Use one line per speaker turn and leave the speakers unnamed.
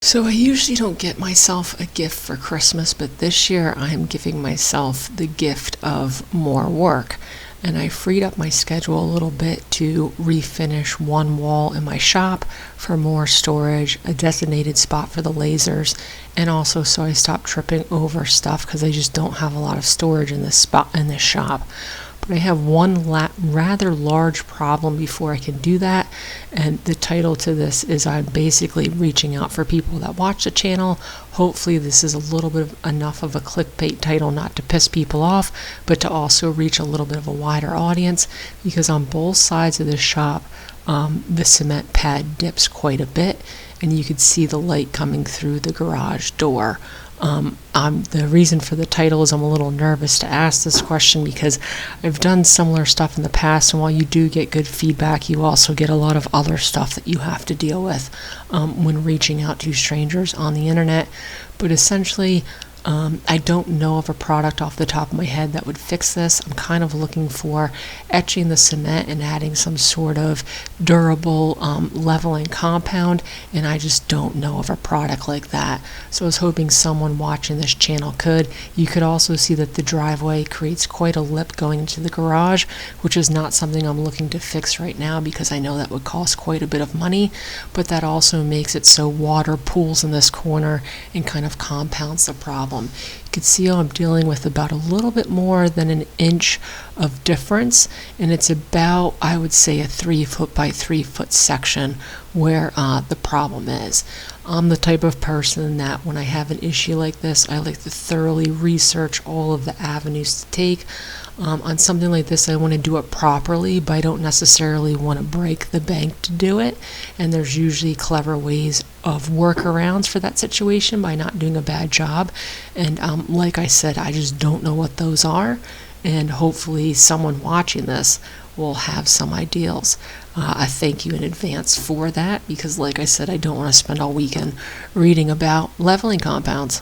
So I usually don't get myself a gift for Christmas, but this year I am giving myself the gift of more work. And I freed up my schedule a little bit to refinish one wall in my shop for more storage, a designated spot for the lasers, and also so I stop tripping over stuff because I just don't have a lot of storage in this spot in this shop. But I have one rather large problem before I can do that, and the title to this is I'm basically reaching out for people that watch the channel. Hopefully this is a little bit enough of a clickbait title not to piss people off, but to also reach a little bit of a wider audience, because on both sides of the shop the cement pad dips quite a bit, and you could see the light coming through the garage door. The reason for the title is I'm a little nervous to ask this question because I've done similar stuff in the past, and while you do get good feedback, you also get a lot of other stuff that you have to deal with when reaching out to strangers on the internet. But essentially, I don't know of a product off the top of my head that would fix this. I'm kind of looking for etching the cement and adding some sort of durable leveling compound, and I just don't know of a product like that. So I was hoping someone watching this channel could. You could also see that the driveway creates quite a lip going into the garage, which is not something I'm looking to fix right now because I know that would cost quite a bit of money, but that also makes it so water pools in this corner and kind of compounds the problem. You can see how I'm dealing with about a little bit more than an inch of difference, and it's about, I would say, a 3 foot by 3 foot section where the problem is. I'm the type of person that when I have an issue like this, I like to thoroughly research all of the avenues to take. On something like this, I want to do it properly, but I don't necessarily want to break the bank to do it. And there's usually clever ways of workarounds for that situation by not doing a bad job. And like I said, I just don't know what those are. And hopefully someone watching this will have some ideas. I thank you in advance for that because, like I said, I don't want to spend all weekend reading about leveling compounds.